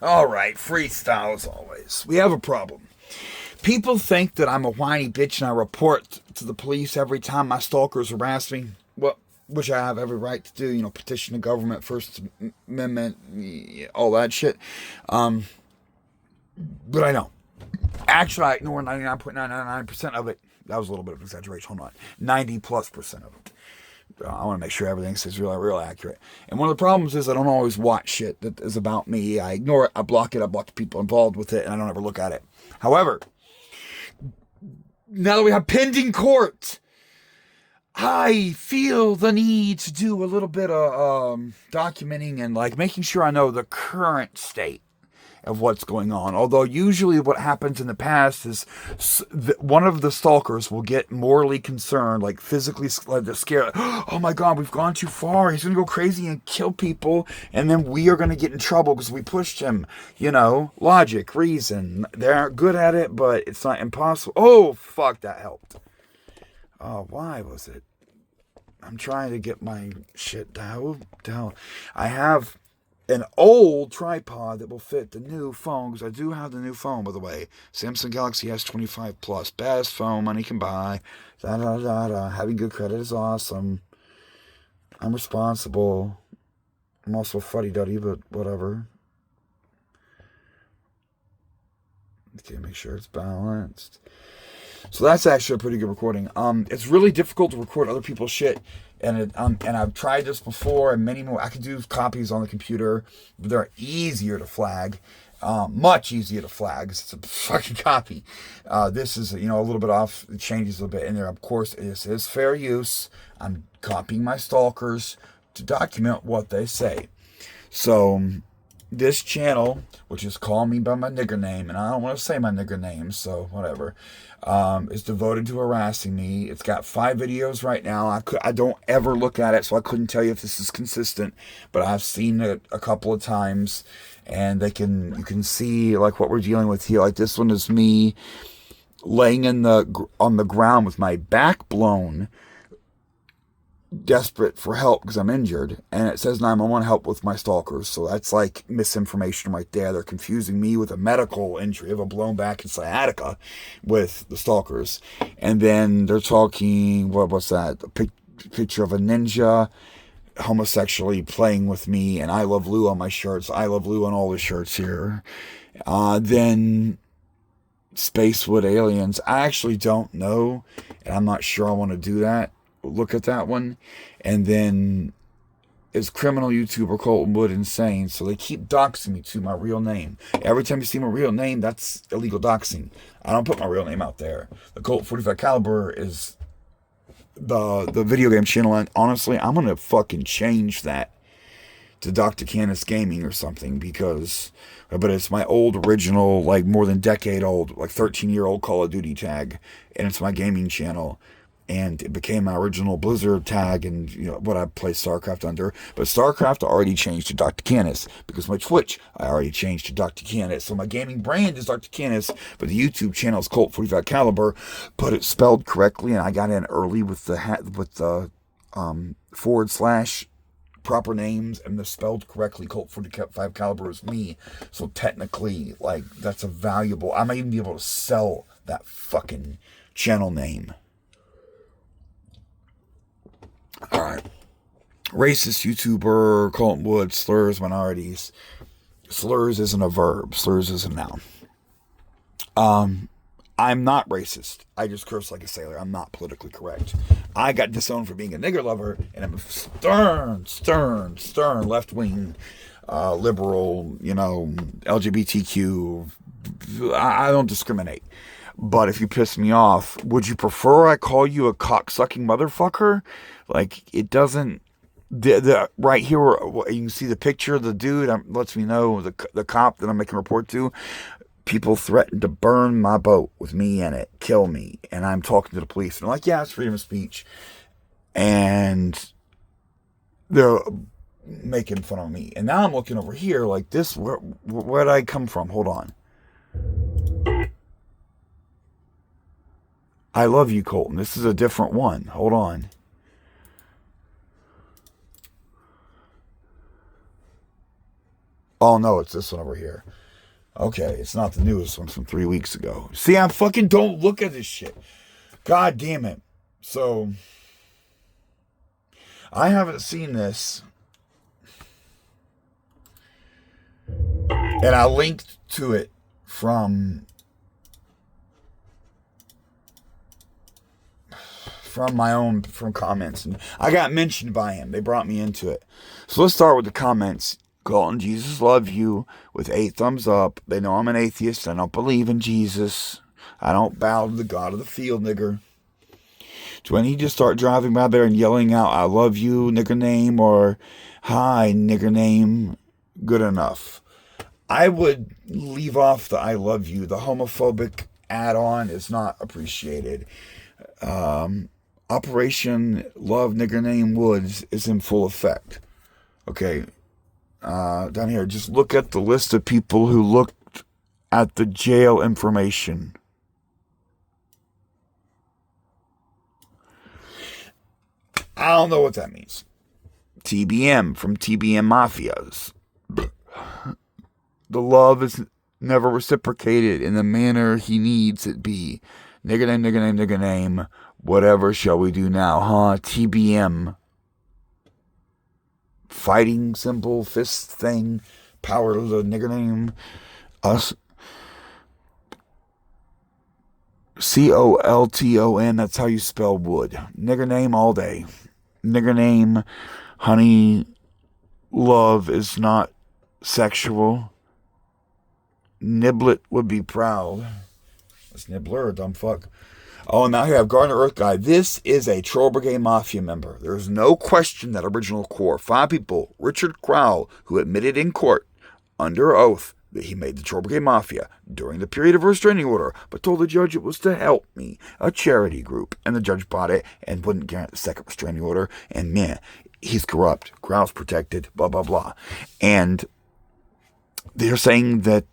All right, freestyle as always. We have a problem. People think that I'm a whiny bitch and I report to the police every time my stalkers harass me. Well, which I have every right to do. Petition the government, First Amendment, all that shit. But I don't. Actually, I ignore 99.999% of it. That was a little bit of exaggeration. Hold on. 90+% of it. I want to make sure everything is real accurate. And one of the problems is I don't always watch shit that is about me. I ignore it. I block the people involved with it, and I don't ever look at it. However, now that we have pending court, I feel the need to do a little bit of documenting and making sure I know the current state of what's going on. Although usually what happens in the past is one of the stalkers will get morally concerned, physically scared. Oh my God, we've gone too far. He's going to go crazy and kill people. And then we are going to get in trouble because we pushed him. Logic, reason. They're good at it, but it's not impossible. Oh, fuck, that helped. Oh, why was it? I'm trying to get my shit down. I have an old tripod that will fit the new phone, because I do have the new phone, by the way. Samsung Galaxy S25 Plus. Best phone money can buy. Having good credit is awesome. I'm responsible. I'm also fuddy-duddy, but whatever. Okay, make sure it's balanced. So that's actually a pretty good recording. It's really difficult to record other people's shit, and I've tried this before, and many more. I can do copies on the computer, but they're easier to flag, much easier to flag. It's a fucking copy. This is a little bit off. It changes a little bit in there. Of course, this is fair use. I'm copying my stalkers to document what they say. So this channel, which is Call Me By My Nigger Name, and I don't want to say my nigger name, so whatever, is devoted to harassing me. It's got 5 videos right now. I don't ever look at it, so I couldn't tell you if this is consistent, but I've seen it a couple of times, and you can see what we're dealing with here. This one is me laying on the ground with my back blown, desperate for help because I'm injured, and it says 911 help with my stalkers. So that's misinformation right there. They're confusing me with a medical injury of a blown back and sciatica with the stalkers. And then they're talking, what's that? A picture of a ninja homosexually playing with me, and I Love Lou on my shirts. I Love Lou on all the shirts here. Then Spacewood Aliens. I actually don't know, and I'm not sure I want to do that. Look at that one. And then is criminal YouTuber Colton Wood insane? So they keep doxing me to my real name. Every time you see my real name, that's illegal doxing. I don't put my real name out there. The Colt 45 caliber is the video game channel, and honestly, I'm gonna fucking change that to Docta Canis Gaming or something, but it's my old original, more than decade old, 13-year-old Call of Duty tag, and it's my gaming channel. And it became my original Blizzard tag, and what I play StarCraft under. But StarCraft I already changed to Docta Canis, because my Twitch I already changed to Docta Canis. So my gaming brand is Docta Canis, but the YouTube channel is Colt 45 caliber, but it's spelled correctly, and I got in early with the / proper names, and they're spelled correctly. Colt 45 caliber is me, so technically, that's a valuable. I might even be able to sell that fucking channel name. Alright. Racist YouTuber, Colton Wood, slurs minorities. Slurs isn't a verb. Slurs is a noun. I'm not racist. I just curse like a sailor. I'm not politically correct. I got disowned for being a nigger lover, and I'm a stern left-wing, liberal, LGBTQ. I don't discriminate. But if you piss me off, would you prefer I call you a cocksucking motherfucker? It doesn't. Right here, you can see the picture of the dude. Lets me know the cop that I'm making a report to. People threatened to burn my boat with me in it, kill me, and I'm talking to the police. And they're yeah, it's freedom of speech, and they're making fun of me. And now I'm looking over here this. Where'd I come from? Hold on. I love you, Colton. This is a different one. Hold on. Oh no, it's this one over here. Okay, it's not the newest one from 3 weeks ago. See, I fucking don't look at this shit. God damn it. So, I haven't seen this. And I linked to it from from comments. And I got mentioned by him. They brought me into it. So let's start with the comments. Colton, Jesus love you with 8 thumbs up. They know I'm an atheist. I don't believe in Jesus. I don't bow to the God of the field, nigger. Do I need to start driving by there and yelling out, I love you, nigger name, or hi, nigger name, good enough? I would leave off the I love you. The homophobic add-on is not appreciated. Operation Love Nigger Name Woods is in full effect. Okay. Down here, just look at the list of people who looked at the jail information. I don't know what that means. TBM from TBM Mafias. The love is never reciprocated in the manner he needs it be. Nigger name, nigger name, nigger name. Whatever shall we do now, huh? TBM. Fighting symbol, fist thing. Power to the nigger name. Us. Colton, that's how you spell wood. Nigger name all day. Nigger name, honey, love is not sexual. Niblet would be proud. That's Nibbler, dumb fuck. Oh, and now here I have Gardner Earth Guy. This is a Troll Brigade Mafia member. There is no question that original core. 5 people. Richard Crowell, who admitted in court, under oath, that he made the Troll Brigade Mafia during the period of a restraining order, but told the judge it was to help me, a charity group. And the judge bought it and wouldn't grant the second restraining order. And man, he's corrupt. Crowell's protected, blah, blah, blah. And they're saying that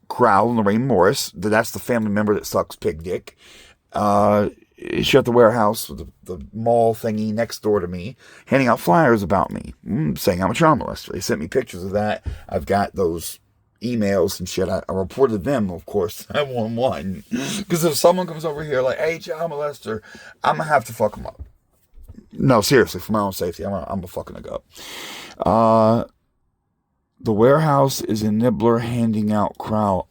Crowell and Lorraine Morris, that's the family member that sucks pig dick, she at the warehouse with the mall thingy next door to me, handing out flyers about me, saying I'm a child molester. They sent me pictures of that. I've got those emails and shit. I reported them, of course, 911. Because if someone comes over here like, hey, child molester, I'm going to have to fuck them up. No, seriously, for my own safety, I'm going to fucking go up. The warehouse is in Nibbler handing out Crowell.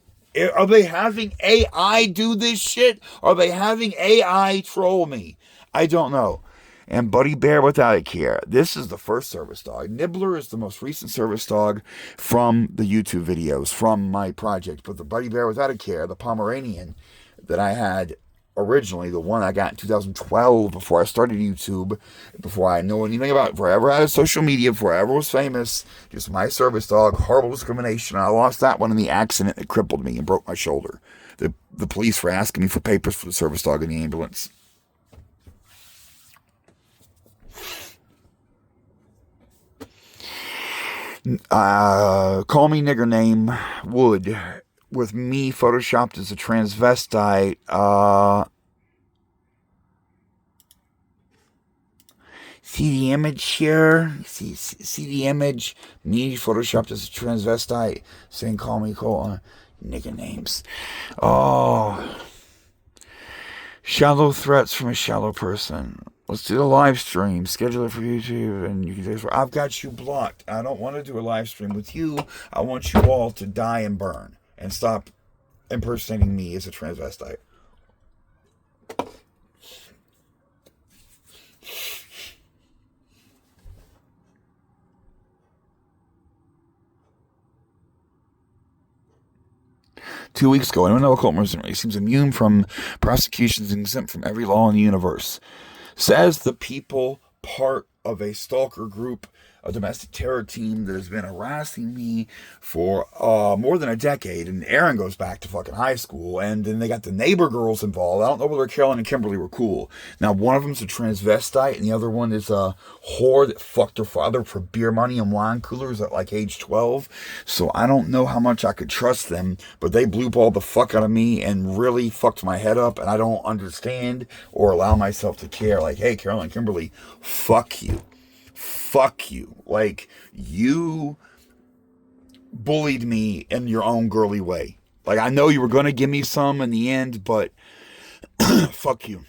Are they having AI do this shit? Are they having AI troll me? I don't know. And Buddy Bear Without a Care. This is the first service dog. Nibbler is the most recent service dog from the YouTube videos, from my project. But the Buddy Bear Without a Care, the Pomeranian that I had originally, the one I got in 2012 before I started YouTube, before I knew anything about it, before I ever had social media, before I ever was famous, just my service dog, horrible discrimination. I lost that one in the accident that crippled me and broke my shoulder. The police were asking me for papers for the service dog in the ambulance. Call me nigger name Wood, with me photoshopped as a transvestite. See the image here? See the image? Me photoshopped as a transvestite, saying call me Colton. Nigger names. Oh. Shallow threats from a shallow person. Let's do the live stream. Schedule it for YouTube, and you can do this. I've got you blocked. I don't want to do a live stream with you. I want you all to die and burn and stop impersonating me as a transvestite. Two weeks ago, anyone know occult mercenary seems immune from prosecutions and exempt from every law in the universe. Says the people part of a stalker group, a domestic terror team that has been harassing me for more than a decade. And Aaron goes back to fucking high school. And then they got the neighbor girls involved. I don't know whether Carolyn and Kimberly were cool. Now, one of them's a transvestite, and the other one is a whore that fucked her father for beer money and wine coolers at like age 12. So I don't know how much I could trust them, but they blue-balled the fuck out of me and really fucked my head up, and I don't understand or allow myself to care. Like, hey, Carolyn and Kimberly, fuck you. Fuck you. Like, you bullied me in your own girly way. Like, I know you were going to give me some in the end, but fuck you.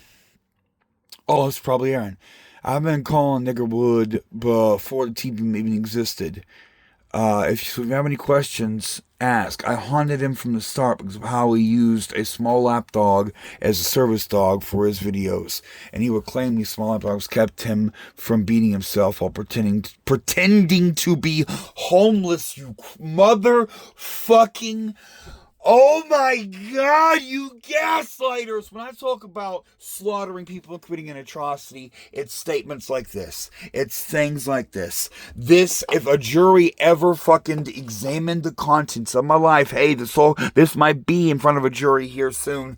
Oh, it's probably Aaron. I've been calling Niggerwood before the TV even existed. If you have any questions, ask. I haunted him from the start because of how he used a small lap dog as a service dog for his videos, and he would claim these small lap dogs kept him from beating himself while pretending to be homeless. You motherfucking. Oh my God, you gaslighters! When I talk about slaughtering people and committing an atrocity, it's statements like this. It's things like this. If a jury ever fucking examined the contents of my life, hey, this might be in front of a jury here soon.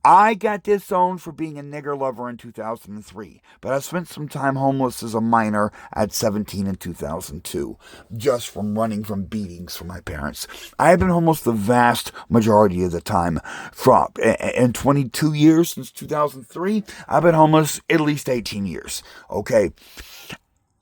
I got disowned for being a nigger lover in 2003, but I spent some time homeless as a minor at 17 in 2002, just from running from beatings from my parents. I have been homeless the vast majority of the time. In 22 years since 2003, I've been homeless at least 18 years. Okay.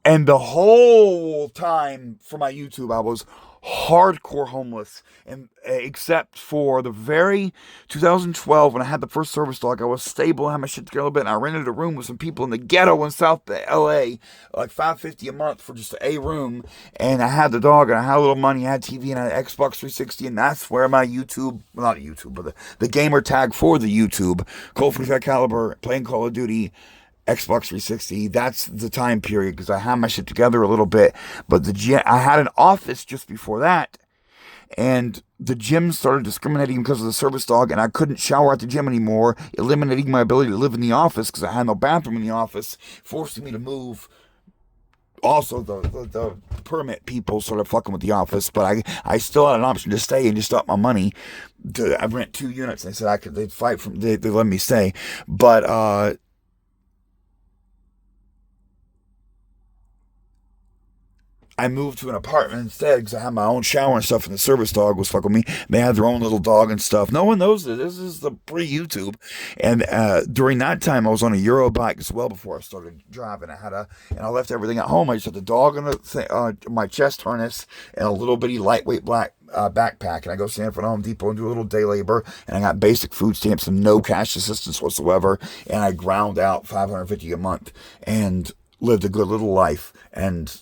And the whole time for my YouTube, I was hardcore homeless, and except for the very 2012 when I had the first service dog. I was stable, had my shit together a little bit, and I rented a room with some people in the ghetto in South LA, like $550 a month for just a room. And I had the dog, and I had a little money, I had TV, and I had Xbox 360, and that's where my not YouTube, but the gamer tag for the YouTube, Colt 45 caliber, playing Call of Duty, Xbox 360, that's the time period, because I had my shit together a little bit. But I had an office just before that, and the gym started discriminating because of the service dog, and I couldn't shower at the gym anymore, eliminating my ability to live in the office because I had no bathroom in the office, forcing me to move. Also, the permit people started fucking with the office, but I still had an option to stay and just up my money. I rent 2 units, and they said they let me stay. But I moved to an apartment instead because I had my own shower and stuff, and the service dog was fucking with me. They had their own little dog and stuff. No one knows this. This is the pre-YouTube. And during that time, I was on a Euro bike as well before I started driving. And I left everything at home. I just had the dog and my chest harness and a little bitty lightweight black backpack. And I go stand in front of Home Depot and do a little day labor. And I got basic food stamps and no cash assistance whatsoever. And I ground out $550 a month and lived a good little life. And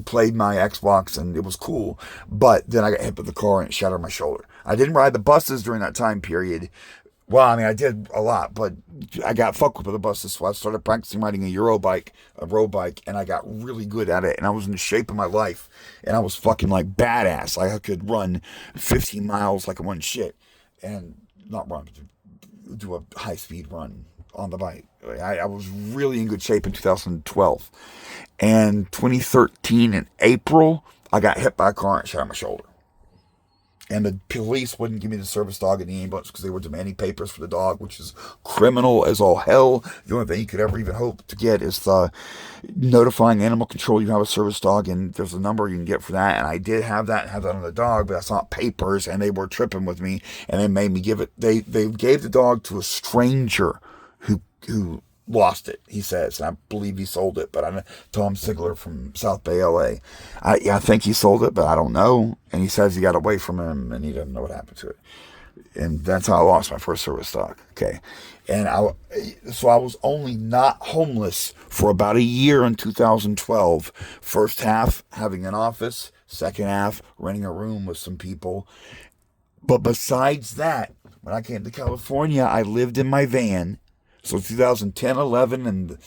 played my Xbox, and it was cool. But then I got hit with the car and it shattered my shoulder. I didn't ride the buses during that time period. Well, I mean, I did a lot, but I got fucked with the buses, so I started practicing riding a road bike, and I got really good at it, and I was in the shape of my life, and I was fucking like badass. Like I could run 15 miles like I wasn't shit, and not run, but do a high-speed run on the bike. I was really in good shape in 2012. And 2013 in April, I got hit by a car and shattered my shoulder. And the police wouldn't give me the service dog in the ambulance because they were demanding papers for the dog, which is criminal as all hell. The only thing you could ever even hope to get is the notifying animal control you have a service dog, and there's a number you can get for that. And I did have that on the dog, but that's not papers, and they were tripping with me, and they made me give it. They gave the dog to a stranger who lost it, he says, and I believe he sold it, but I'm Tom Sigler from South Bay, LA. I think he sold it, but I don't know. And he says he got away from him, and he doesn't know what happened to it. And that's how I lost my first service dog. Okay, and so I was only not homeless for about a year in 2012. First half having an office, second half renting a room with some people. But besides that, when I came to California, I lived in my van. So 2010, 11, and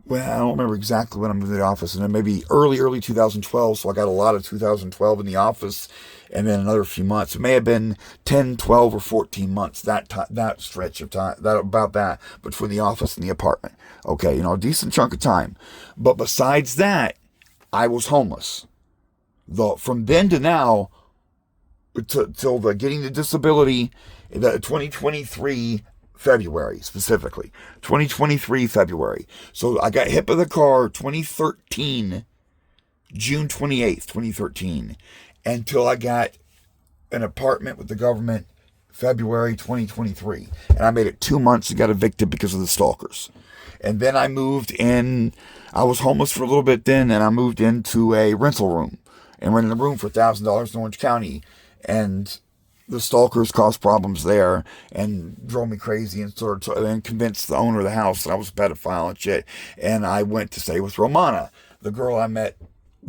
well, I don't remember exactly when I moved to the office, and then maybe early 2012, so I got a lot of 2012 in the office, and then another few months. It may have been 10, 12, or 14 months, that stretch of time, between the office and the apartment. Okay, a decent chunk of time. But besides that, I was homeless. From then to now, till getting the disability, the 2023 February, specifically. 2023 February. So I got hit by the car 2013, June 28th, 2013, until I got an apartment with the government February 2023. And I made it 2 months and got evicted because of the stalkers. And then I moved in. I was homeless for a little bit then, and I moved into a rental room and rented a room for $1,000 in Orange County. And the stalkers caused problems there and drove me crazy and and convinced the owner of the house that I was a pedophile and shit. And I went to stay with Romana, the girl I met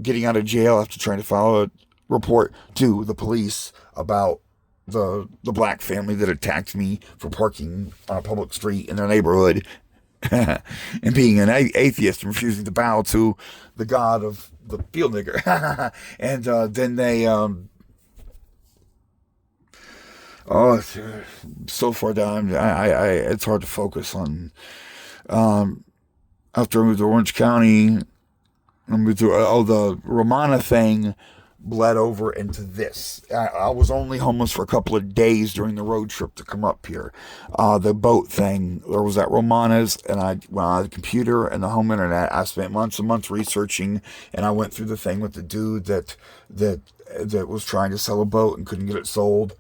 getting out of jail after trying to file a report to the police about the black family that attacked me for parking on a public street in their neighborhood and being an atheist and refusing to bow to the god of the field nigger. And then they it's so far down. It's hard to focus on. After I moved to Orange County, I moved to the Romana thing bled over into this. I was only homeless for a couple of days during the road trip to come up here. The boat thing, there was at Romana's, and I went on the computer and the home internet. I spent months and months researching, and I went through the thing with the dude that was trying to sell a boat and couldn't get it sold.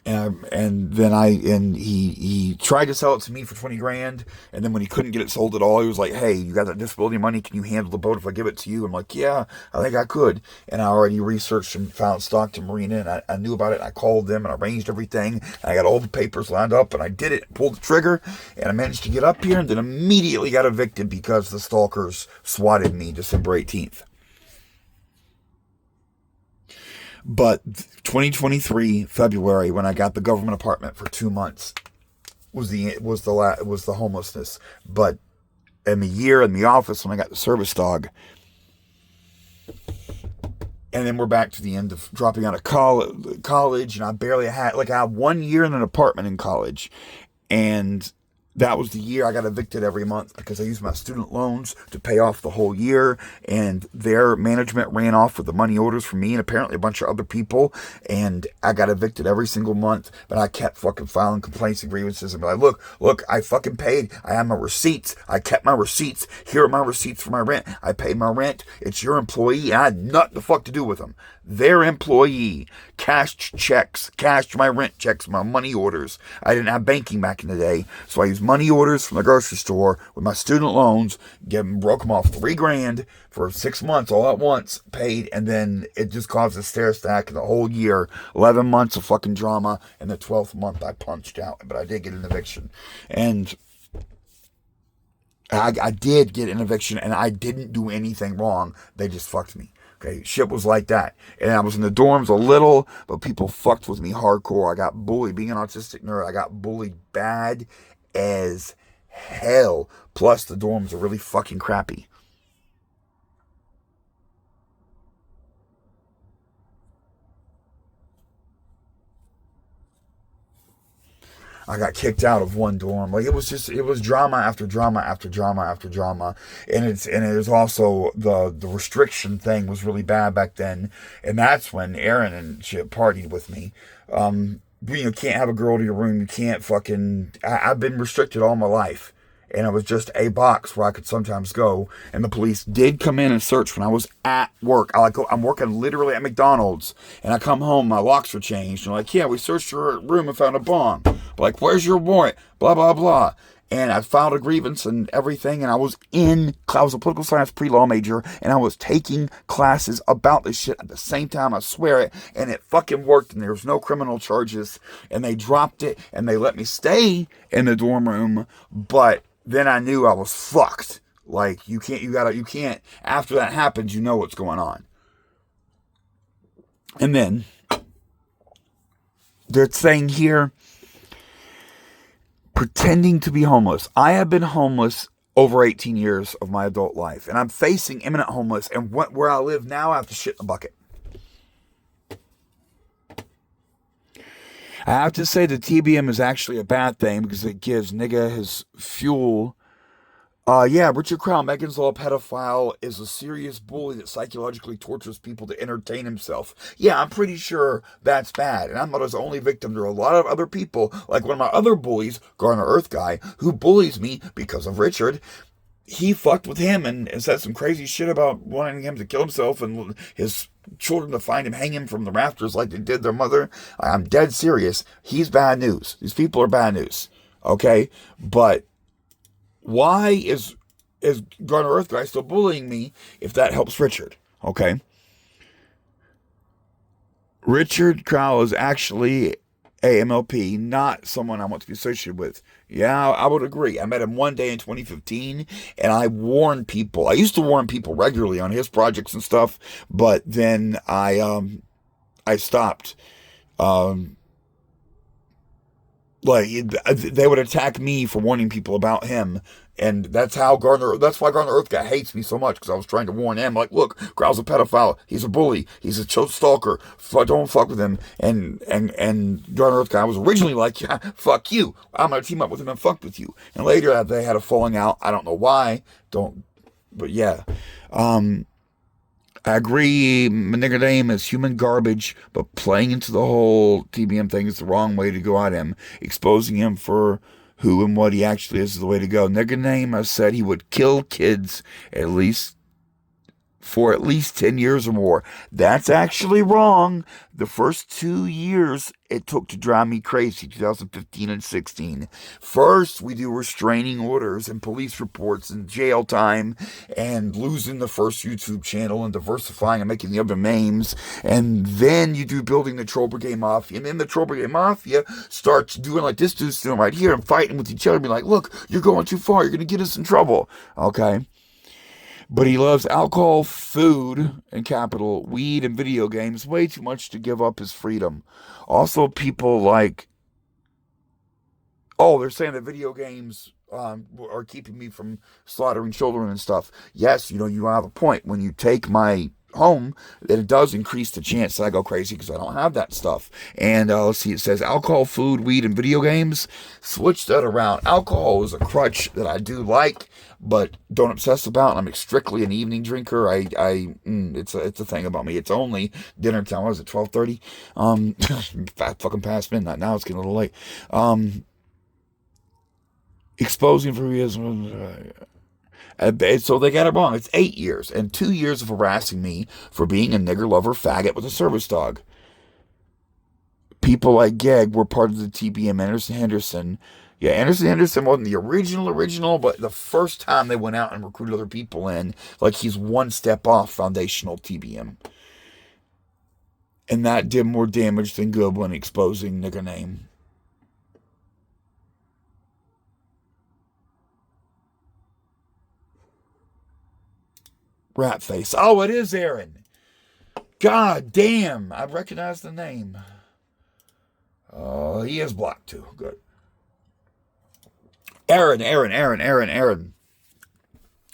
And then he tried to sell it to me for 20 grand. And then when he couldn't get it sold at all, he was like, hey, you got that disability money? Can you handle the boat if I give it to you? I'm like, yeah, I think I could. And I already researched and found Stockton Marina, and I knew about it. And I called them and arranged everything. And I got all the papers lined up, and I did it, pulled the trigger, and I managed to get up here, and then immediately got evicted because the stalkers swatted me December 18th. But 2023 February, when I got the government apartment for 2 months, was the homelessness. But in the year in the office when I got the service dog, and then we're back to the end of dropping out of college, and I had 1 year in an apartment in college, and that was the year I got evicted every month because I used my student loans to pay off the whole year, and their management ran off with the money orders for me and apparently a bunch of other people, and I got evicted every single month. But I kept fucking filing complaints and grievances and be like, look, I fucking paid. I have my receipts. I kept my receipts. Here are my receipts for my rent. I paid my rent. It's your employee, and I had nothing the fuck to do with them. Their employee cashed my rent checks, my money orders. I didn't have banking back in the day, so I used money orders from the grocery store with my student loans, broke them off $3,000 for 6 months all at once, paid, and then it just caused a stair stack the whole year. 11 months of fucking drama, and the 12th month I punched out, but I did get an eviction. And I did get an eviction, and I didn't do anything wrong. They just fucked me. Okay, shit was like that. And I was in the dorms a little, but people fucked with me hardcore. I got bullied. Being an autistic nerd, I got bullied bad as hell. Plus, the dorms are really fucking crappy. I got kicked out of one dorm. Like, it was drama after drama after drama after drama. And it was also the restriction thing was really bad back then. And that's when Aaron and shit partied with me. You can't have a girl to your room. You can't I've been restricted all my life. And it was just a box where I could sometimes go. And the police did come in and search when I was at work. I'm working literally at McDonald's. And I come home, my locks were changed. And they're like, yeah, we searched your room and found a bomb. But like, where's your warrant? Blah, blah, blah. And I filed a grievance and everything. And I was a political science pre-law major. And I was taking classes about this shit at the same time. I swear it. And it fucking worked. And there was no criminal charges. And they dropped it. And they let me stay in the dorm room. But then I knew I was fucked. Like, you can't, after that happens, you know what's going on. And then, they're saying here, pretending to be homeless. I have been homeless over 18 years of my adult life, and I'm facing imminent homeless, and where I live now, I have to shit in a bucket. I have to say the TBM is actually a bad thing because it gives nigga his fuel. Richard Crown, Megan's Law pedophile, is a serious bully that psychologically tortures people to entertain himself. Yeah, I'm pretty sure that's bad. And I'm not his only victim. There are a lot of other people, like one of my other bullies, Garner Earth Guy, who bullies me because of Richard. he fucked with him and said some crazy shit about wanting him to kill himself and his children to find him, hang him from the rafters like they did their mother. I'm dead serious. He's bad news. These people are bad news. Okay? But why is Garner Earth Guy still bullying me if that helps Richard? Okay? Richard Crowell is actually AMLP, not someone I want to be associated with. Yeah, I would agree. I met him one day in 2015, and I warned people. I used to warn people regularly on his projects and stuff, but then I stopped. Um, like they would attack me for warning people about him, and that's how Gardner. That's why Gardner Earth Guy hates me so much, because I was trying to warn him. Like, look, Growl's a pedophile. He's a bully. He's a child stalker. Don't fuck with him. And Gardner Earth Guy was originally like, yeah, fuck you. I'm gonna team up with him and fuck with you. And later they had a falling out. I don't know why. But yeah. I agree, my nigger name is human garbage, but playing into the whole TBM thing is the wrong way to go at him. Exposing him for who and what he actually is the way to go. Nigger name, I said he would kill kids at least for at least 10 years or more. That's actually wrong. The first 2 years it took to drive me crazy, 2015 and 16. First, we do restraining orders and police reports and jail time and losing the first YouTube channel and diversifying and making the other names. And then you do building the Troll Brigade Mafia. And then the Troll Brigade Mafia starts doing like this dude's doing right here and fighting with each other and be like, look, you're going too far. You're going to get us in trouble. Okay? But he loves alcohol, food, and capital, weed, and video games way too much to give up his freedom. Also, people like, oh, they're saying that video games are keeping me from slaughtering children and stuff. Yes, you have a point. When you take my home, that it does increase the chance that I go crazy because I don't have that stuff. And let's see, it says alcohol, food, weed, and video games. Switch that around. Alcohol is a crutch that I do like, but don't obsess about. I'm strictly an evening drinker. It's a thing about me. It's only dinner time. What is it, 12:30? Fucking past midnight. Now it's getting a little late. Exposing for his. So they got it wrong. It's 8 years and 2 years of harassing me for being a nigger lover faggot with a service dog. People like Geg were part of the TBM. Anderson Henderson. Yeah, Anderson Henderson wasn't the original, but the first time they went out and recruited other people in, like he's one step off foundational TBM. And that did more damage than good when exposing nigger name. Rat face. Oh, it is Aaron. God damn. I recognize the name. Oh, he is blocked too. Good. Aaron.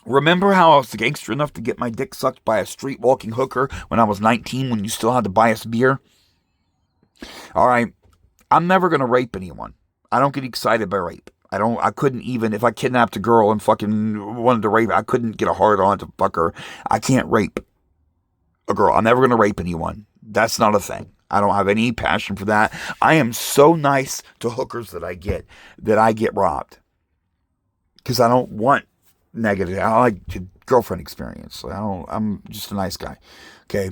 Remember how I was gangster enough to get my dick sucked by a street walking hooker when I was 19 when you still had to buy us beer? Alright. I'm never going to rape anyone. I don't get excited by rape. I couldn't even, if I kidnapped a girl and fucking wanted to rape her, I couldn't get a hard on to fuck her. I can't rape a girl. I'm never going to rape anyone. That's not a thing. I don't have any passion for that. I am so nice to hookers that I get robbed. Because I don't want negative. I like the girlfriend experience. I'm just a nice guy. Okay.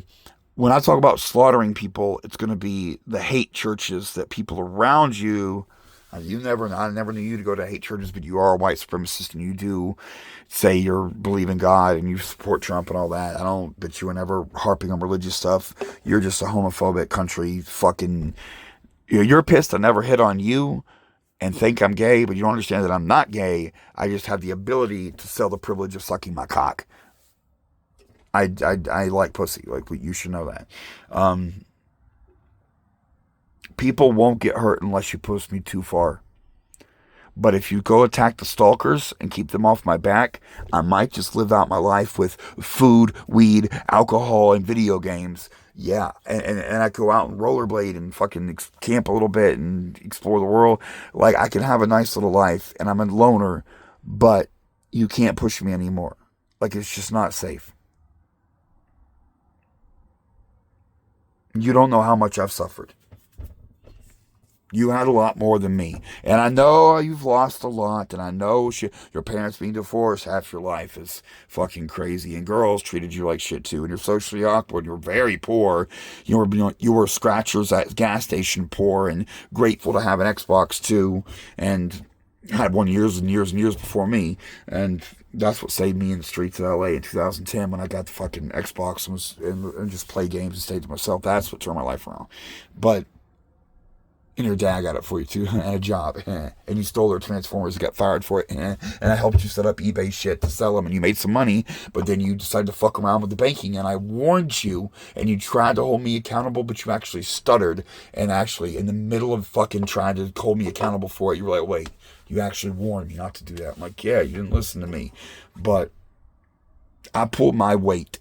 When I talk about slaughtering people, it's going to be the hate churches that people around you. I never knew you to go to hate churches, but you are a white supremacist and you do say you believe in God and you support Trump and all that. But you were never harping on religious stuff. You're just a homophobic country fucking. You're pissed I never hit on you and think I'm gay, but you don't understand that I'm not gay. I just have the ability to sell the privilege of sucking my cock. I like pussy. Like, you should know that. People won't get hurt unless you push me too far. But if you go attack the stalkers and keep them off my back, I might just live out my life with food, weed, alcohol, and video games. Yeah, and I go out and rollerblade and fucking camp a little bit and explore the world. Like, I can have a nice little life, and I'm a loner, but you can't push me anymore. Like, it's just not safe. You don't know how much I've suffered. You had a lot more than me. And I know you've lost a lot. And I know your parents being divorced half your life is fucking crazy. And girls treated you like shit too. And you're socially awkward. You're very poor. You were scratchers at gas station poor and grateful to have an Xbox too. And had one years and years and years before me. And that's what saved me in the streets of LA in 2010 when I got the fucking Xbox and just play games and stayed to myself. That's what turned my life around. But and your dad got it for you too, and a job, and you stole their Transformers and got fired for it, and I helped you set up eBay shit to sell them, and you made some money, but then you decided to fuck around with the banking, and I warned you, and you tried to hold me accountable, but you actually stuttered, and actually, in the middle of fucking trying to hold me accountable for it, you were like, wait, you actually warned me not to do that. I'm like, yeah, you didn't listen to me, but I pulled my weight,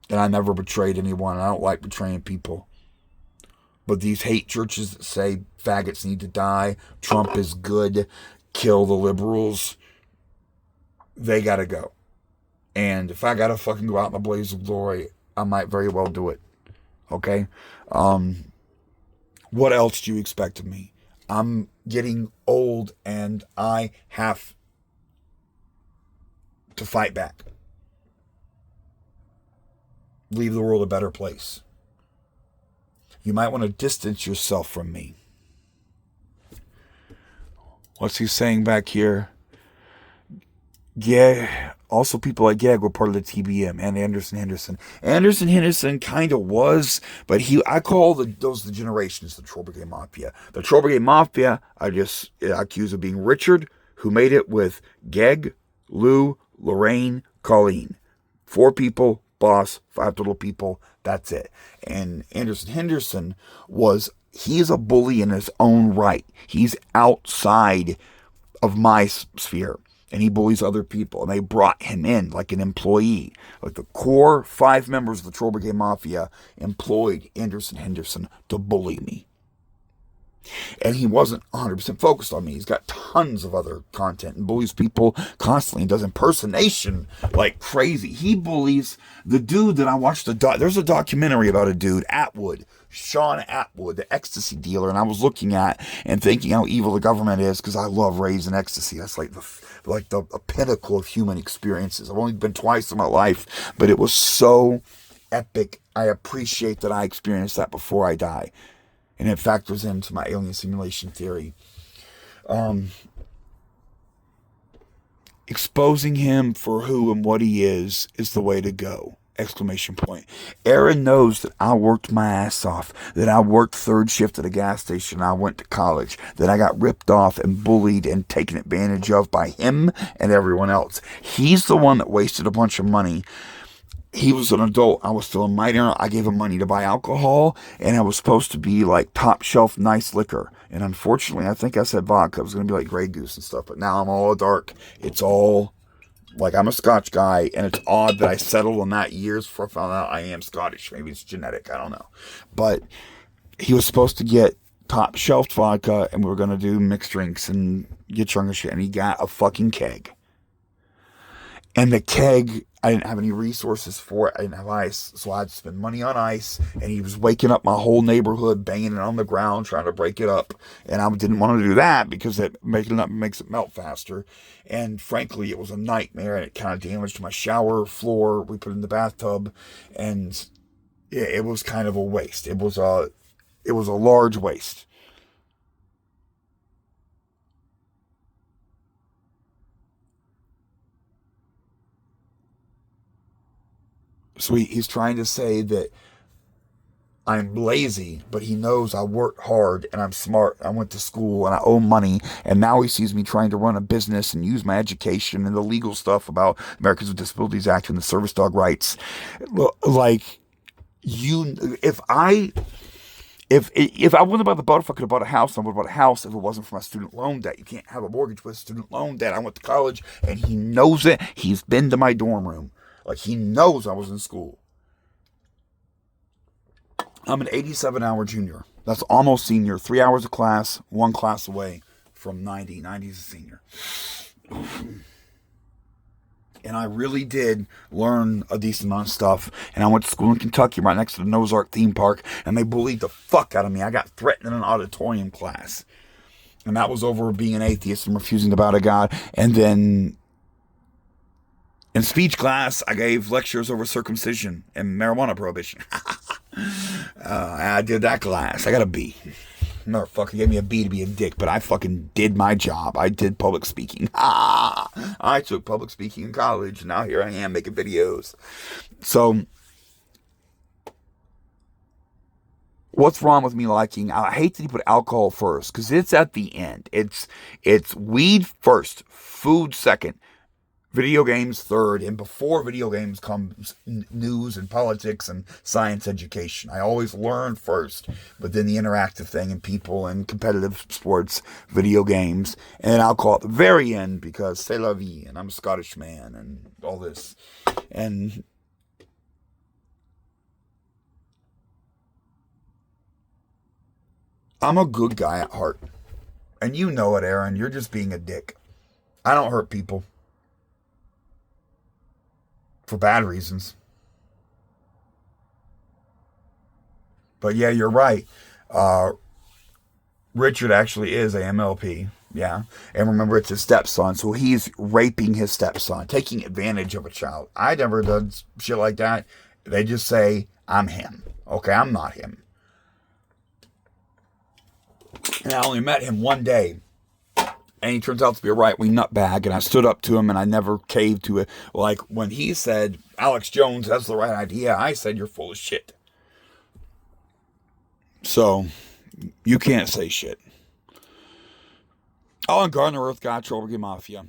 and I never betrayed anyone. I don't like betraying people. But these hate churches that say faggots need to die, Trump is good, kill the liberals, they gotta go. And if I gotta fucking go out in a blaze of glory, I might very well do it. Okay? What else do you expect of me? I'm getting old and I have to fight back. Leave the world a better place. You might want to distance yourself from me. What's he saying back here? Yeah. Also, people like Gag were part of the TBM and Anderson Henderson. Anderson Henderson kind of was, but I call those the generations, the Troll Brigade Mafia. The Troll Brigade Mafia, I accuse of being Richard, who made it with Geg, Lou, Lorraine, Colleen. 4 people, boss, 5 total people. That's it. And Anderson Henderson he's a bully in his own right. He's outside of my sphere. And he bullies other people. And they brought him in like an employee. Like the core 5 members of the Troll Brigade Mafia employed Anderson Henderson to bully me. And he wasn't 100% focused on me. He's got tons of other content and bullies people constantly and does impersonation like crazy. He bullies the dude that I watched. There's a documentary about a dude, Sean Atwood, the ecstasy dealer, and I was looking at and thinking how evil the government is because I love raising ecstasy. That's like the pinnacle of human experiences. I've only been twice in my life, but it was so epic. I appreciate that I experienced that before I die. And it factors into my alien simulation theory. Exposing him for who and what he is the way to go. Exclamation point. Aaron knows that I worked my ass off, that I worked 3rd shift at a gas station, I went to college, that I got ripped off and bullied and taken advantage of by him and everyone else. He's the one that wasted a bunch of money. He was an adult. I was still a minor. I gave him money to buy alcohol, and I was supposed to be like top shelf nice liquor. And unfortunately, I think I said vodka. It was going to be like Grey Goose and stuff, but now I'm all dark. It's all like I'm a Scotch guy, and it's odd that I settled on that years before I found out I am Scottish. Maybe it's genetic. I don't know. But he was supposed to get top shelf vodka, and we were going to do mixed drinks and get drunk and shit, and he got a fucking keg. And the keg, I didn't have any resources for it. I didn't have ice, so I had to spend money on ice. And he was waking up my whole neighborhood, banging it on the ground, trying to break it up. And I didn't want to do that because making it up makes it melt faster. And frankly, it was a nightmare, and it kind of damaged my shower floor. We put it in the bathtub, and it was kind of a waste. It was a large waste. So he's trying to say that I'm lazy, but he knows I work hard and I'm smart. I went to school and I owe money. And now he sees me trying to run a business and use my education and the legal stuff about Americans with Disabilities Act and the service dog rights. Like, if I wouldn't have bought the boat, if I could have bought a house, I would have bought a house if it wasn't for my student loan debt. You can't have a mortgage with student loan debt. I went to college and he knows it. He's been to my dorm room. Like, he knows I was in school. I'm an 87-hour junior. That's almost senior. 3 hours of class, 1 class away from 90. 90 is a senior. And I really did learn a decent amount of stuff. And I went to school in Kentucky right next to the Noah's Ark theme park. And they bullied the fuck out of me. I got threatened in an auditorium class. And that was over being an atheist and refusing to bow to God. And then in speech class, I gave lectures over circumcision and marijuana prohibition. I did that class. I got a B. Motherfucker gave me a B to be a dick, but I fucking did my job. I did public speaking. I took public speaking in college, and now here I am making videos. So, what's wrong with me liking? I hate that you put alcohol first, because it's at the end. It's weed first, food second, video games third, and before video games comes news and politics and science education. I always learn first, but then the interactive thing and people and competitive sports, video games, and then alcohol at the very end because c'est la vie, and I'm a Scottish man and all this. And I'm a good guy at heart. And you know it, Aaron. You're just being a dick. I don't hurt people. For bad reasons. But yeah, you're right. Richard actually is a MLP. Yeah. And remember, it's his stepson. So he's raping his stepson, taking advantage of a child. I never done shit like that. They just say, I'm him. Okay, I'm not him. And I only met him one day. And he turns out to be a right-wing nutbag, and I stood up to him, and I never caved to it. Like, when he said, Alex Jones, that's the right idea, I said, you're full of shit. So, you can't say shit. Oh, and Gardner Earth got Trollberg Mafia.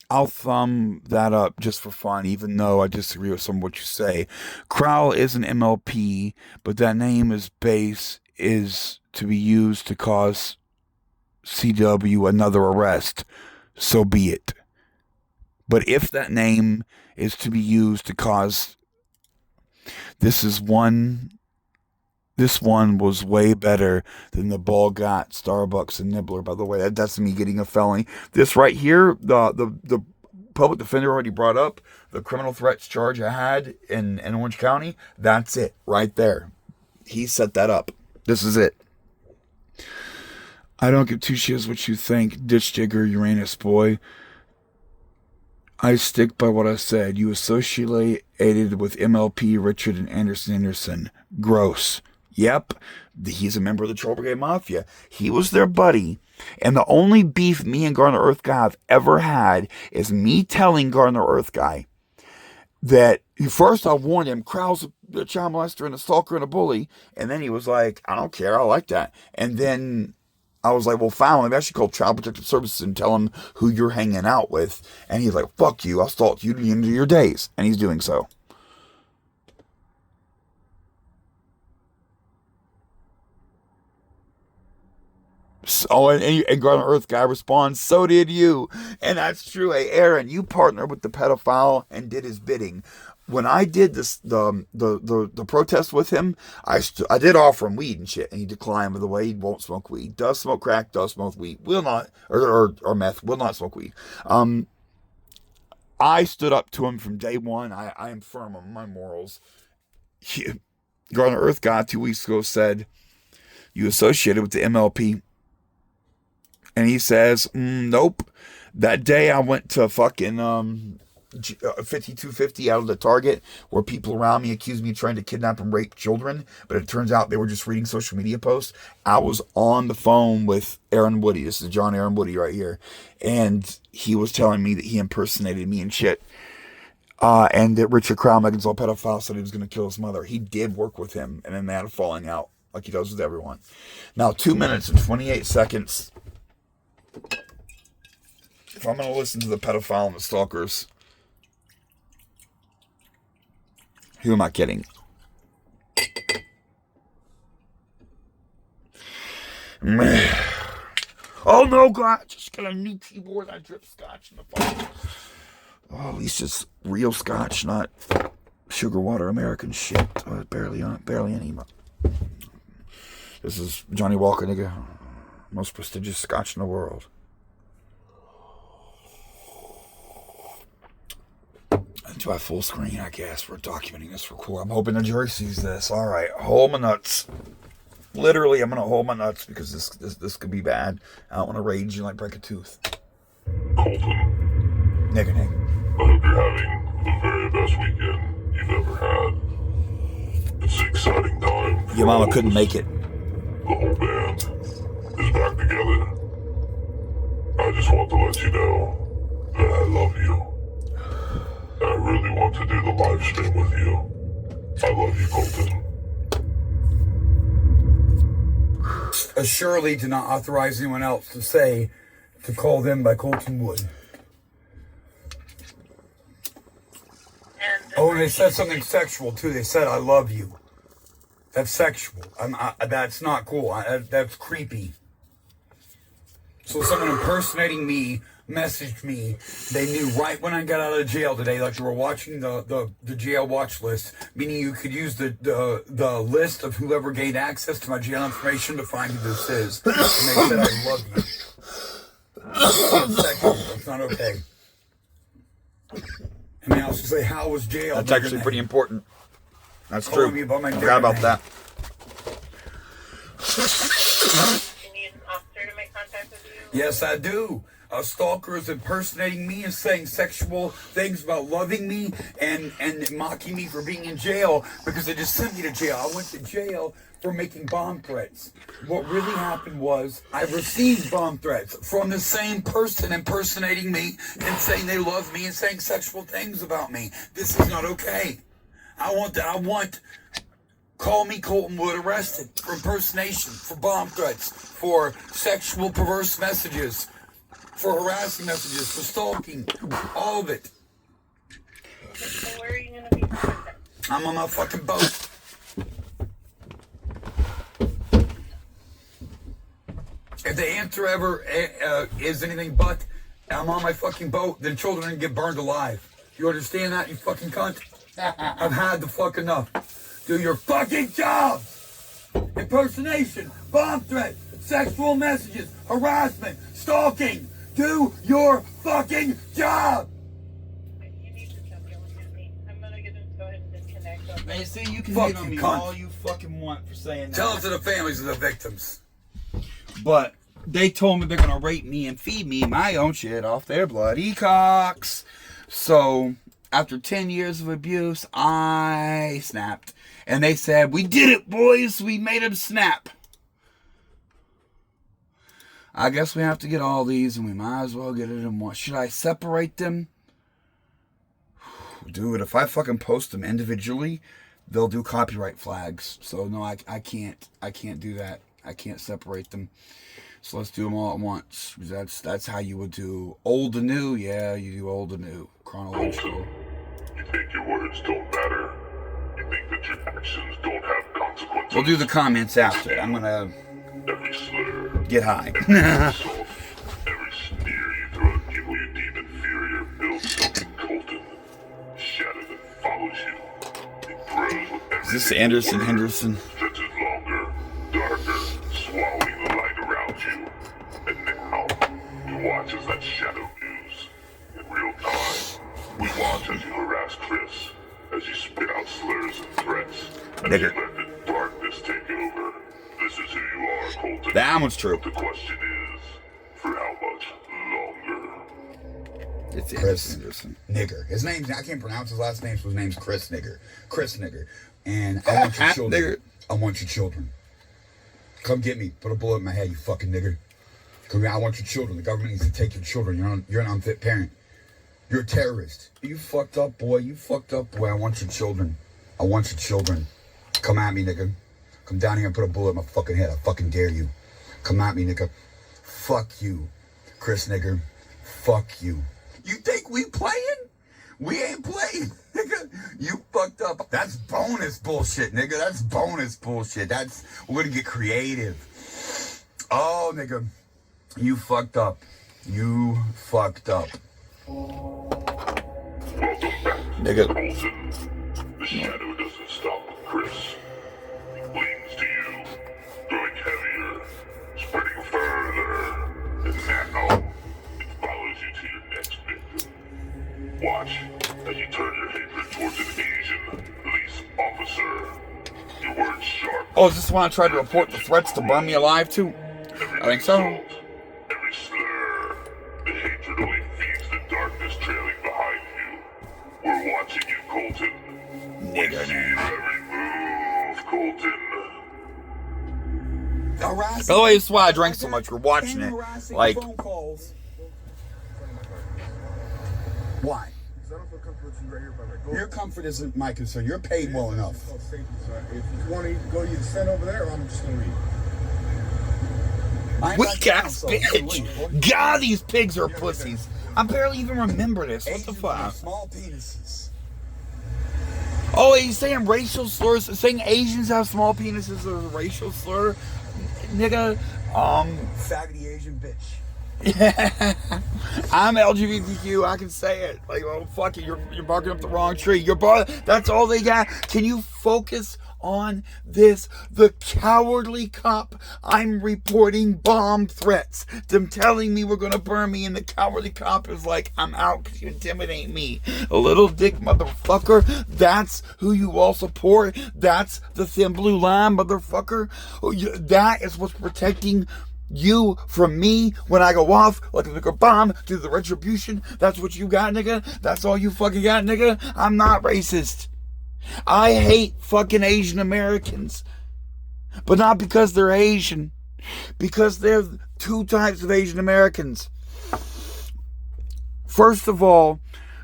I'll thumb that up just for fun, even though I disagree with some of what you say. Crowell is an MLP, but that name is to be used to cause CW another arrest, so be it. But if that name is to be used to cause, this one was way better than the Ball Got, Starbucks, and Nibbler. By the way, that's me getting a felony. This right here, the public defender already brought up the criminal threats charge I had in Orange County. That's it right there. He set that up. This is it. I don't give two shits what you think, ditch digger, Uranus boy. I stick by what I said. You associated with MLP Richard and Anderson. Gross. Yep, he's a member of the Troll Brigade Mafia. He was their buddy. And the only beef me and Gardner Earth Guy have ever had is me telling Gardner Earth Guy that first I warned him, Crowell's a child molester and a stalker and a bully. And then he was like, I don't care, I like that. And then I was like, well, fine, maybe I should call Child Protective Services and tell them who you're hanging out with. And he's like, fuck you, I'll stalk you to the end of your days. And he's doing so. And Gardner Earth Guy responds, so did you. And that's true. Hey, Aaron, you partnered with the pedophile and did his bidding. When I did this, the protest with him, I did offer him weed and shit, and he declined. By the way, he won't smoke weed. Does smoke crack, does smoke weed. Will not, or meth, will not smoke weed. I stood up to him from day one. I am firm on my morals. Gardner Earth Guy 2 weeks ago said, you associated with the MLP. And he says, nope. That day I went to fucking 5250 out of the Target, where people around me accused me of trying to kidnap and rape children, but it turns out they were just reading social media posts. I was on the phone with Aaron Woody. This is John Aaron Woody right here. And he was telling me that he impersonated me and shit. And that Richard Crowell, Megan's all pedophile, said he was going to kill his mother. He did work with him, and then they had a falling out, like he does with everyone. Now, 2 minutes and 28 seconds. If I'm going to listen to the pedophile and the stalkers, who am I kidding? Oh no, God! Just got a new keyboard. I drip scotch in the phone. Oh, at least it's real scotch, not sugar water American shit. Barely any. This is Johnny Walker, nigga. Most prestigious scotch in the world. by full screen, I guess. We're documenting this for cool. I'm hoping the jury sees this. All right, hold my nuts. Literally, I'm going to hold my nuts because this could be bad. I don't want to rage and like break a tooth. Colton. Nigga. I hope you're having the very best weekend you've ever had. It's an exciting time. Your mama couldn't make it. The whole band is back together. I just want to let you know that I love you. I really want to do the live stream with you. I love you, Colton. Surely do not authorize anyone else to call them by Colton Wood. Oh, and they said something sexual too. They said, "I love you." That's sexual. That's not cool. That's creepy. So someone impersonating me messaged me. They knew right when I got out of jail today, like they were watching the jail watch list, meaning you could use the list of whoever gained access to my jail information to find who this is. And they said, "I love you." That's sexual. That's not okay. I mean, I was going to say, how was jail? That's actually pretty important. That's true. I forgot about that. You need an officer to make contact with you? Yes, I do. A stalker is impersonating me and saying sexual things about loving me and mocking me for being in jail because they just sent me to jail. I went to jail for making bomb threats. What really happened was I received bomb threats from the same person impersonating me and saying they love me and saying sexual things about me. This is not okay. I want call me Colton Wood arrested for impersonation, for bomb threats, for sexual perverse messages, for harassing messages, for stalking, all of it. So where are you going to be? I'm on my fucking boat. If the answer ever is anything but, I'm on my fucking boat, then children get burned alive. You understand that, you fucking cunt? I've had the fuck enough. Do your fucking job! Impersonation, bomb threats, sexual messages, harassment, stalking. Do your fucking job! You need to stop yelling at me. I'm going to go ahead and disconnect. Man, see, you can Fuck hate on you, me cunt. all you fucking want for saying that. Tell it to the families of the victims. But they told me they're gonna rape me and feed me my own shit off their bloody cocks. So after 10 years of abuse, I snapped. And they said, "We did it, boys. We made him snap." I guess we have to get all these, and we might as well get it in one. Should I separate them? Dude, if I fucking post them individually, they'll do copyright flags. So no, I can't do that. I can't separate them. So let's do them all at once. That's how you would do old to new. Yeah, you do old to new. Chronological. Colton, you think your words don't matter? You think that your actions don't have consequences? We'll do the comments after. I'm gonna Every slur, get high. every insult, every sneer you throw at people you deem inferior builds something, Colton. Shadow that follows you. It grows with every Is this Anderson Henderson? stretches longer, darker, swallowing the light around you. And now, you watch as that shadow moves. In real time, we watch as you harass Chris, as you spit out slurs and threats, as Nigger. you let the darkness take over. This is who you are, Colton. That one's true. The question is, for how much longer? It's Chris Anderson. Nigger. His name's, I can't pronounce his last name, so his name's Chris Nigger. Chris Nigger. And I want your children. Nigger. I want your children. Come get me. Put a bullet in my head, you fucking nigger. Come here, I want your children. The government needs to take your children. You're an unfit parent. You're a terrorist. You fucked up, boy. You fucked up, boy. I want your children. I want your children. Come at me, nigga. Come down here and put a bullet in my fucking head. I fucking dare you. Come at me, nigga. Fuck you, Chris Nigger. Fuck you. You think we playing? We ain't playing, nigga. You fucked up. That's bonus bullshit, nigga. That's bonus bullshit. We're gonna get creative. Oh, nigga. You fucked up. You fucked up. Welcome back, Nigga. Colton. The shadow doesn't stop with Chris. It clings to you, growing heavier, spreading further, and now it follows you to your next victim. Watch and you turn your hatred towards an Asian police officer. Your words sharp. Oh, is this one I tried to report the threats to burn me alive too? I think so. Every slur. The hatred only feeds the darkness trailing behind you. We're watching you, Colton. We see your every move, Colton. By the way, this is why I drank so much. We're watching it. Like, phone calls. Why? Your comfort isn't my concern. You're paid well enough. If you want to go, you stand over there, or I'm just gonna leave. weak ass bitch. God, these pigs are pussies. I barely even remember this. What the fuck? Small penises. Oh, he's saying racial slurs. Saying Asians have small penises is a racial slur, nigga. Faggoty Asian bitch. I'm LGBTQ. I can say it. Like, oh fuck it, you're barking up the wrong tree. That's all they got. Can you focus on this? The cowardly cop. I'm reporting bomb threats. Them telling me we're gonna burn me, and the cowardly cop is like, I'm out because you intimidate me. A little dick motherfucker. That's who you all support. That's the thin blue line, motherfucker. That is what's protecting you from me when I go off like a nuclear bomb to the retribution. That's what you got, nigga. That's all you fucking got, nigga. I'm not racist. I hate fucking Asian Americans, but not because they're Asian, because there's two types of Asian Americans. First of all,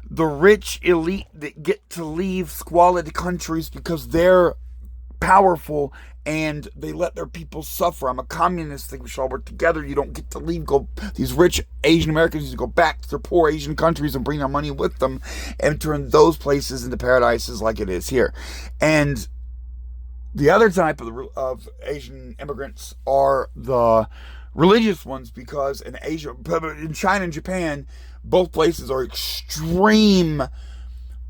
the rich elite that get to leave squalid countries because they're powerful and they let their people suffer. I'm a communist. Think we should all work together. You don't get to leave. These rich Asian Americans need to go back to their poor Asian countries and bring their money with them and turn those places into paradises like it is here. And the other type of Asian immigrants are the religious ones, because in Asia, in China and Japan, both places are extreme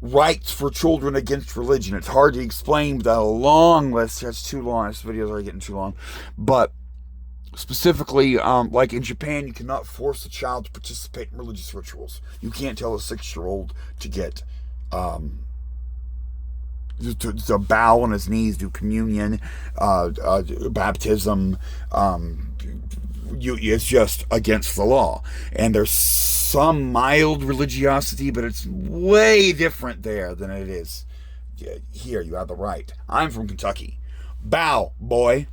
rights for children against religion. It's hard to explain, but a long list. That's too long. This video is already getting too long. But specifically, like in Japan, you cannot force a child to participate in religious rituals. You can't tell a 6-year-old to get to bow on his knees, do communion, baptism. It's just against the law. And there's some mild religiosity, but it's way different there than it is here. You have the right. I'm from Kentucky. Bow, boy.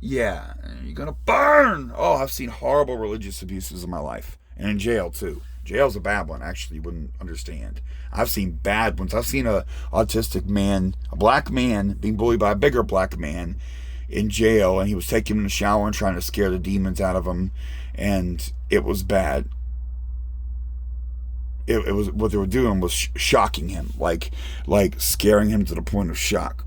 Yeah, you're gonna burn. Oh, I've seen horrible religious abuses in my life, and in jail too. Jail's a bad one. Actually, you wouldn't understand. I've seen bad ones. I've seen a autistic man, a black man, being bullied by a bigger black man in jail, and he was taking him in the shower and trying to scare the demons out of him, and it was bad. It was, what they were doing was shocking him, like scaring him to the point of shock.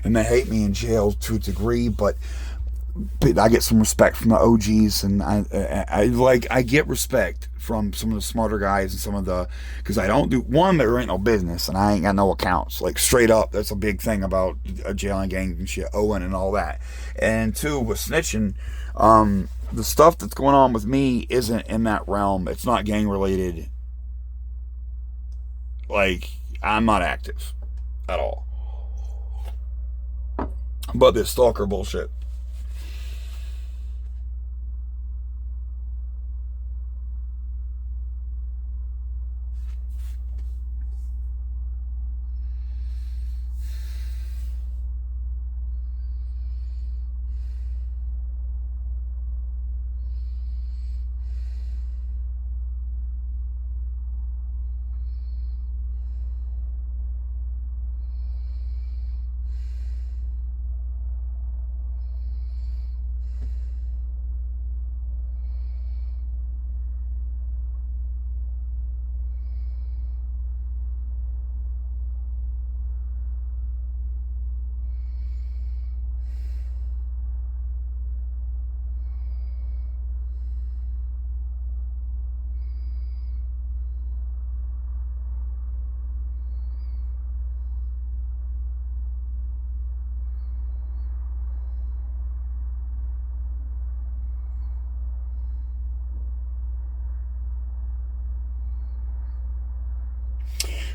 And they hate me in jail to a degree, but I get some respect from the OGs, and I get respect from some of the smarter guys and some of the, because I don't do, one, there ain't no business, and I ain't got no accounts, like straight up. That's a big thing about jailing gangs and shit, Owen and all that. And two, with snitching, the stuff that's going on with me isn't in that realm. It's not gang related. Like, I'm not active at all. But this stalker bullshit.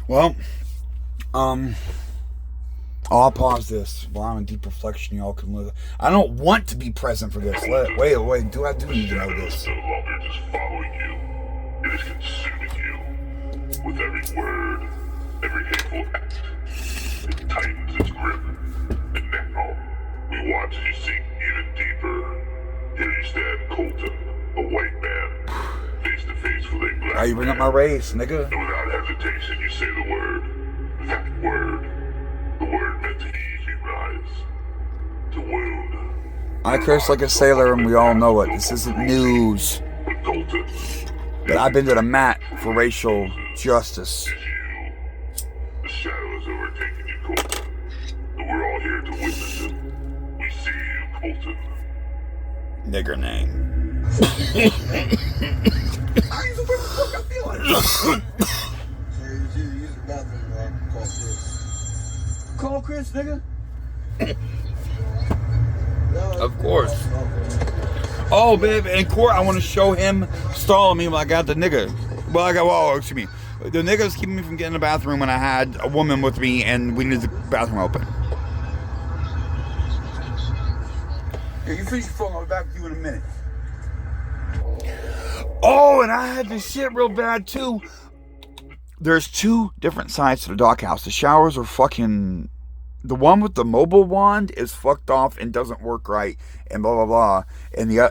Well, I'll pause this while I'm in deep reflection. Y'all can live. I don't want to be present for this. Wait. Do need to know this? No longer just following you. It is consuming you. With every word, every hateful act, it tightens its grip. And now, we watch as you sink even deeper. Here you stand, Colton, a white man, face to face with a black Why you bring up my man. race, nigga? And without hesitation, you say the word. That word. The word meant to ease you rise. To wound. I curse like a sailor, and we all know it. This isn't news. But Colton, But I've been to the mat for racial justice. is you. The shadow is overtaking you, Colton. And we're all here to witness it. We see you, Colton. Nigger name. Use the bathroom, call Chris, nigga. Of course. Oh, babe, in court, I want to show him stalling me when I got the nigga. Excuse me. The nigga was keeping me from getting in the bathroom when I had a woman with me and we needed the bathroom open. Yeah, you finish your phone. I'll be back with you in a minute. Oh, and I had this shit real bad, too. There's two different sides to the doghouse. The showers are fucking... The one with the mobile wand is fucked off and doesn't work right, and blah blah blah. And the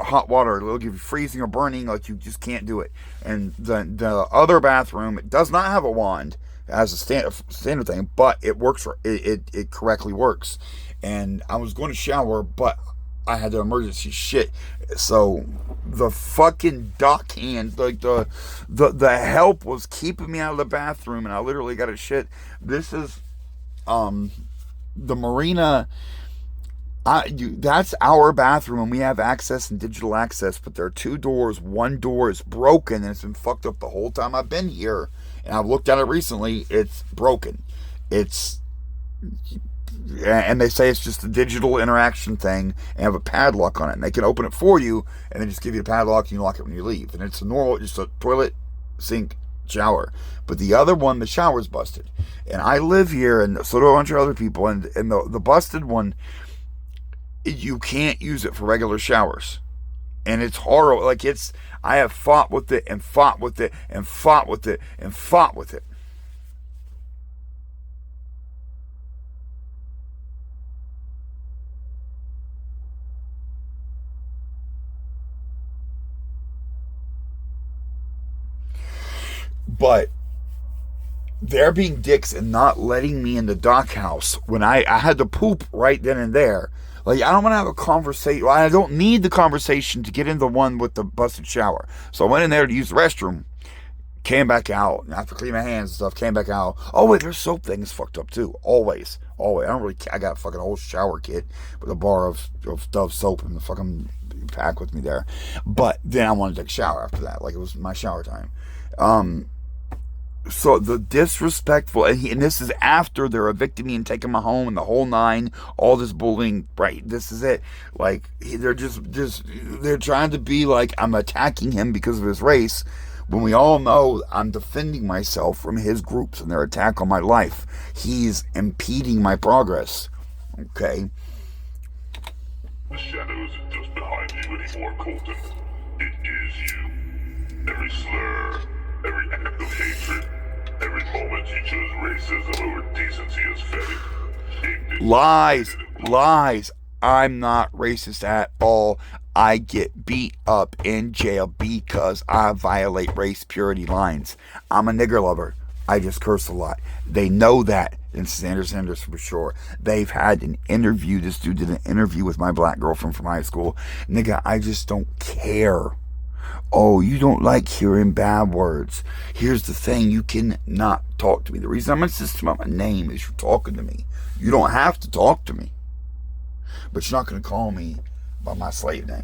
hot water, it'll give you freezing or burning, like you just can't do it. And the other bathroom, it does not have a wand as a standard thing, but it works. It correctly works. And I was going to shower, but I had the emergency shit. So the fucking dock hand, like the help was keeping me out of the bathroom, and I literally got a shit. This is the marina. That's our bathroom, and we have access and digital access, but there are two doors. One door is broken, and it's been fucked up the whole time I've been here. And I've looked at it recently. It's broken. And they say it's just a digital interaction thing and have a padlock on it. And they can open it for you and then just give you the padlock and you lock it when you leave. And it's just a toilet, sink, shower. But the other one, the shower's busted. And I live here, and so do a bunch of other people. And the busted one, you can't use it for regular showers. And it's horrible. Like, I have fought with it and fought with it and fought with it and fought with it. But they're being dicks and not letting me in the dock house when I had to poop right then and there. Like, I don't want to have a conversation. I don't need the conversation to get in the one with the busted shower. So I went in there to use the restroom, came back out, and after cleaning my hands and stuff, came back out. Oh, wait, their soap thing is fucked up too. Always. I got a fucking whole shower kit with a bar of Dove soap in the fucking pack with me there. But then I wanted to take a shower after that. Like, it was my shower time. So the disrespectful, and this is after they're evicting me and taking my home and the whole nine, all this bullying, right? This is it. Like, they're they're trying to be like I'm attacking him because of his race, when we all know I'm defending myself from his groups and their attack on my life. He's impeding my progress. Okay. The shadow isn't just behind you anymore, Colton. It is you. Every slur, every act of hatred, every moment you chose racism over decency as fetid. Lies. I'm not racist at all. I get beat up in jail because I violate race purity lines. I'm a nigger lover. I just curse a lot. They know that. And Sanders for sure. They've had an interview. This dude did an interview with my black girlfriend from high school. Nigga, I just don't care. Oh, you don't like hearing bad words. Here's the thing. You cannot talk to me. The reason I'm insisting on my name is you're talking to me. You don't have to talk to me. But you're not going to call me by my slave name.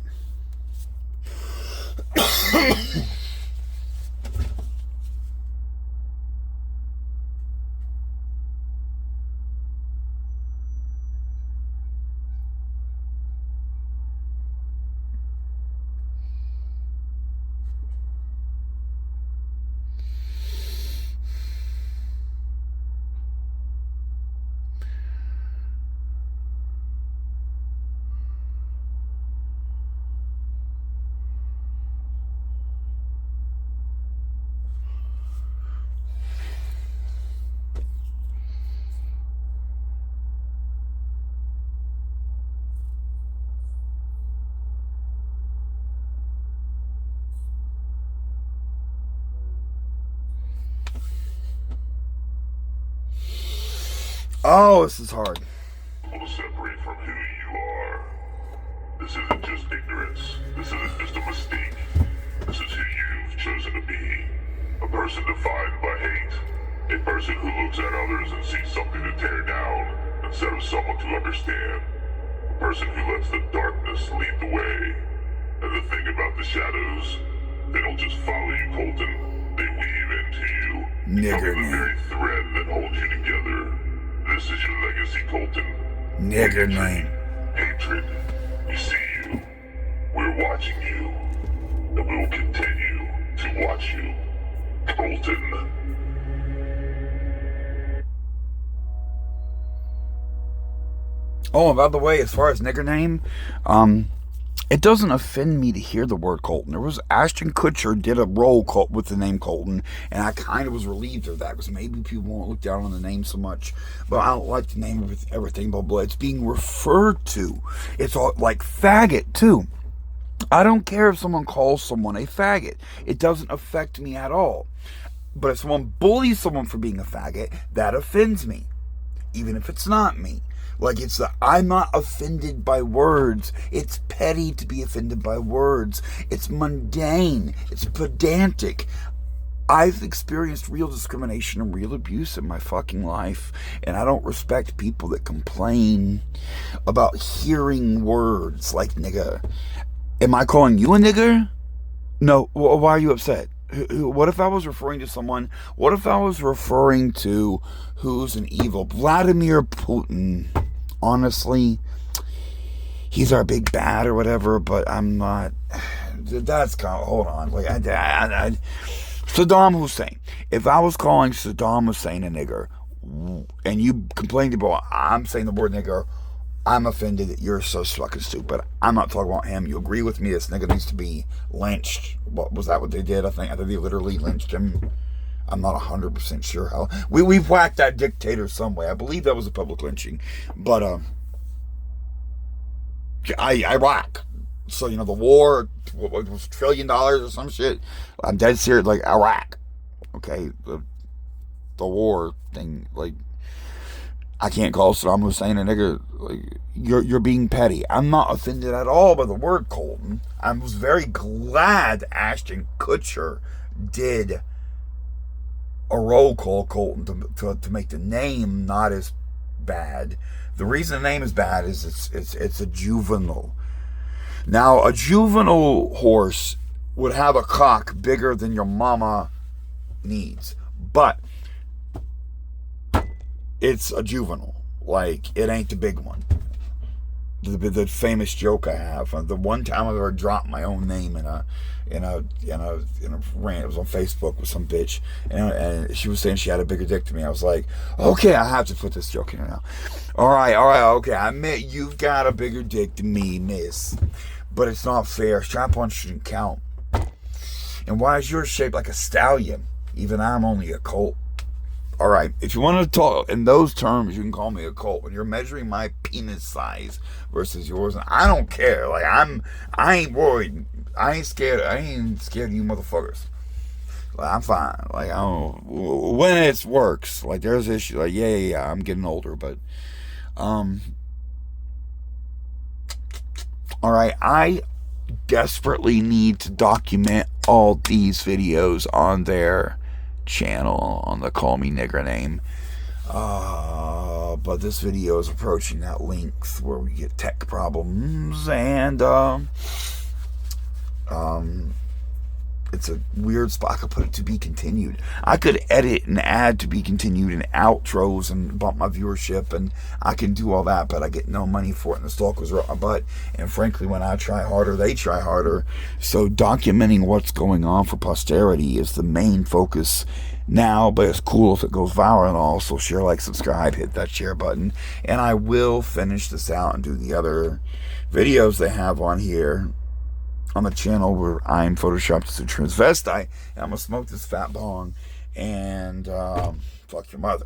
Oh, this is hard. To separate from who you are. This isn't just ignorance. This isn't just a mistake. This is who you've chosen to be. A person defined by hate. A person who looks at others and sees something to tear down instead of someone to understand. A person who lets the darkness lead the way. And the thing about the shadows, they don't just follow you, Colton. They weave into you. Nigger Becoming the name. very thread that holds you together. This is your legacy, Colton. Nigger name. Hatred. We see you. We're watching you. And we will continue to watch you. Colton. Oh, and by the way, as far as nigger name, it doesn't offend me to hear the word Colton. There was Ashton Kutcher did a role with the name Colton, and I kind of was relieved of that because maybe people won't look down on the name so much. But I don't like the name of everything, blah blah. It's being referred to. It's all like faggot too. I don't care if someone calls someone a faggot. It doesn't affect me at all. But if someone bullies someone for being a faggot, that offends me, even if it's not me. Like, I'm not offended by words. It's petty to be offended by words. It's mundane. It's pedantic. I've experienced real discrimination and real abuse in my fucking life, and I don't respect people that complain about hearing words like nigga. Am I calling you a nigger? No. Why are you upset? What if I was referring to someone? What if I was referring to who's an evil? Vladimir Putin. Honestly, he's our big bad or whatever, but I'm not. That's kind of, hold on. Like, Saddam Hussein. If I was calling Saddam Hussein a nigger, and you complained about I'm saying the word nigger, I'm offended that you're so fucking stupid. I'm not talking about him. You agree with me? This nigga needs to be lynched. What was that? What they did? I think they literally lynched him. I'm not 100% sure how. We've whacked that dictator some way. I believe that was a public lynching, but Iraq. So the war, what was $1 trillion or some shit? I'm dead serious. Like Iraq. Okay, the war thing. Like, I can't call Saddam Hussein a nigger. Like, you're being petty. I'm not offended at all by the word Colton. I was very glad Ashton Kutcher did a roll call Colton to make the name not as bad. The reason the name is bad is it's a juvenile. Now, a juvenile horse would have a cock bigger than your mama needs, but it's a juvenile. Like, it ain't the big one. The famous joke I have. The one time I ever dropped my own name in a rant. It was on Facebook with some bitch, and she was saying she had a bigger dick than me. I was like, okay, I have to put this joke in here now. All right, okay. I admit you've got a bigger dick than me, miss, but it's not fair. Strap-on shouldn't count. And why is yours shaped like a stallion? Even I'm only a colt. All right, if you want to talk in those terms, you can call me a colt. When you're measuring my penis size versus yours, I don't care. Like, I ain't worried. I ain't scared of you motherfuckers. Like, I'm fine. Like, I don't, when it works. Like, there's issues. Like, yeah, I'm getting older, but all right, I desperately need to document all these videos on their channel on the Call Me Nigger name, but this video is approaching that length where we get tech problems, and it's a weird spot. I could put it to be continued. I could edit and add to be continued and outros and bump my viewership, and I can do all that, but I get no money for it, and the stalkers are up my butt. And frankly, when I try harder, they try harder. So documenting what's going on for posterity is the main focus now, but it's cool if it goes viral and all. So share, like, subscribe, hit that share button, and I will finish this out and do the other videos they have on here on the channel where I'm photoshopped as a transvestite, and I'm gonna smoke this fat bong and fuck your mother.